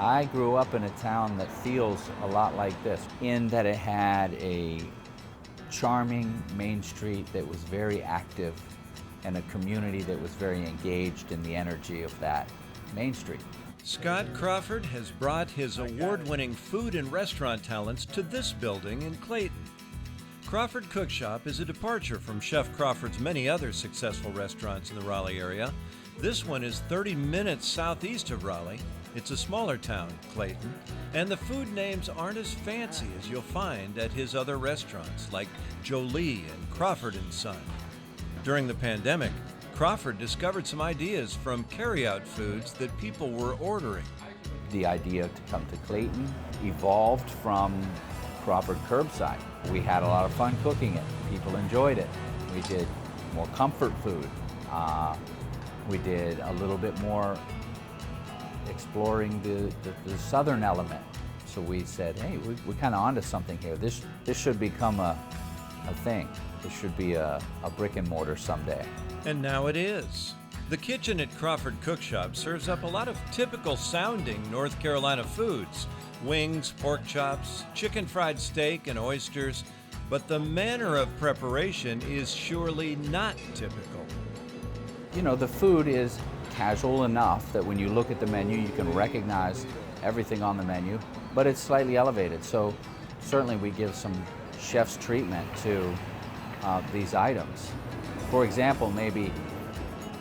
I grew up in a town that feels a lot like this, in that it had a charming main street that was very active and a community that was very engaged in the energy of that main street. Scott Crawford has brought his award-winning food and restaurant talents to this building in Clayton. Crawford Cookshop is a departure from Chef Crawford's many other successful restaurants in the Raleigh area. This one is 30 minutes southeast of Raleigh. It's a smaller town, Clayton, and the food names aren't as fancy as you'll find at his other restaurants like Jolie and Crawford & Son. During the pandemic, Crawford discovered some ideas from carry-out foods that people were ordering. The idea to come to Clayton evolved from Crawford Curbside. We had a lot of fun cooking it. People enjoyed it. We did more comfort food. We did a little bit more exploring the southern element. So we said, hey, we're kind of onto something here. This should become a thing. This should be a brick and mortar someday. And now it is. The kitchen at Crawford Cookshop serves up a lot of typical sounding North Carolina foods: wings, pork chops, chicken fried steak, and oysters. But the manner of preparation is surely not typical. You know, the food is casual enough that when you look at the menu, you can recognize everything on the menu, but it's slightly elevated. So certainly we give some chef's treatment to these items. For example, maybe,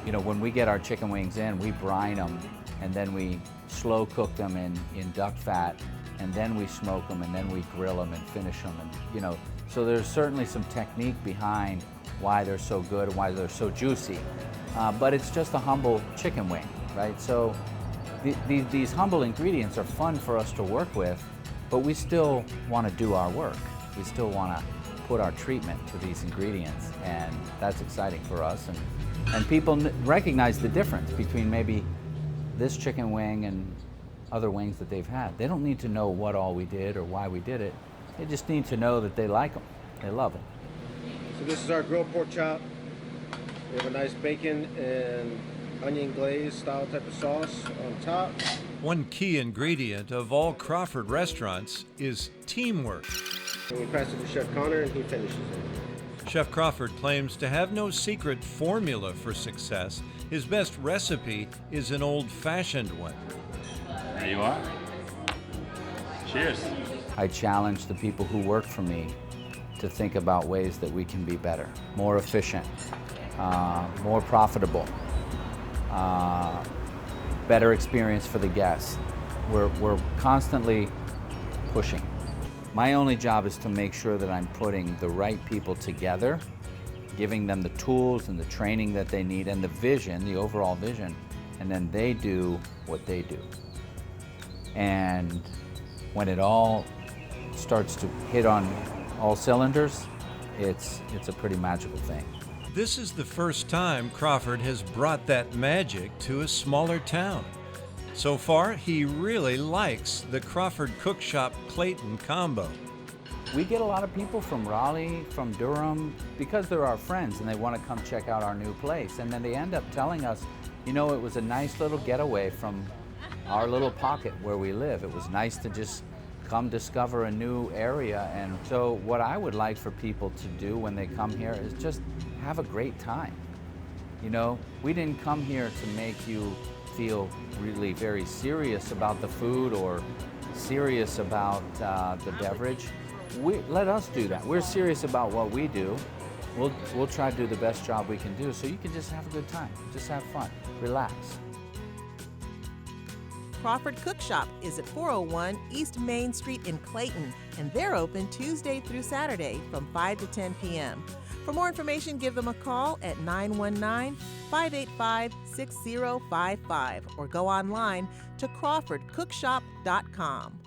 you know, when we get our chicken wings in, we brine them and then we slow cook them in duck fat, and then we smoke them, and then we grill them and finish them. And, you know, so there's certainly some technique behind why they're so good and why they're so juicy. But it's just a humble chicken wing, right? So these humble ingredients are fun for us to work with, but we still want to do our work. We still want to put our treatment to these ingredients, and that's exciting for us. And people recognize the difference between maybe this chicken wing and other wings that they've had. They don't need to know what all we did or why we did it. They just need to know that they like them. They love them. So this is our grilled pork chop. We have a nice bacon and onion glaze style type of sauce on top. One key ingredient of all Crawford restaurants is teamwork. And we pass it to Chef Connor and he finishes it. Chef Crawford claims to have no secret formula for success. His best recipe is an old-fashioned one. There you are. Cheers. I challenge the people who work for me to think about ways that we can be better, more efficient, more profitable, better experience for the guests. We're constantly pushing. My only job is to make sure that I'm putting the right people together, giving them the tools and the training that they need and the vision, the overall vision, and then they do what they do. And when it all starts to hit on all cylinders, it's a pretty magical thing. This is the first time Crawford has brought that magic to a smaller town. So far, he really likes the Crawford Cookshop Clayton combo. We get a lot of people from Raleigh, from Durham, because they're our friends and they want to come check out our new place. And then they end up telling us, you know, it was a nice little getaway from our little pocket where we live. It was nice to just come discover a new area. And so what I would like for people to do when they come here is just have a great time. You know, we didn't come here to make you feel really very serious about the food or serious about the beverage. Let us do that. We're serious about what we do. We'll try to do the best job we can do, so you can just have a good time, just have fun, relax. Crawford Cookshop is at 401 East Main Street in Clayton, and they're open Tuesday through Saturday from 5 to 10 p.m. For more information, give them a call at 919-585-6055 or go online to crawfordcookshop.com.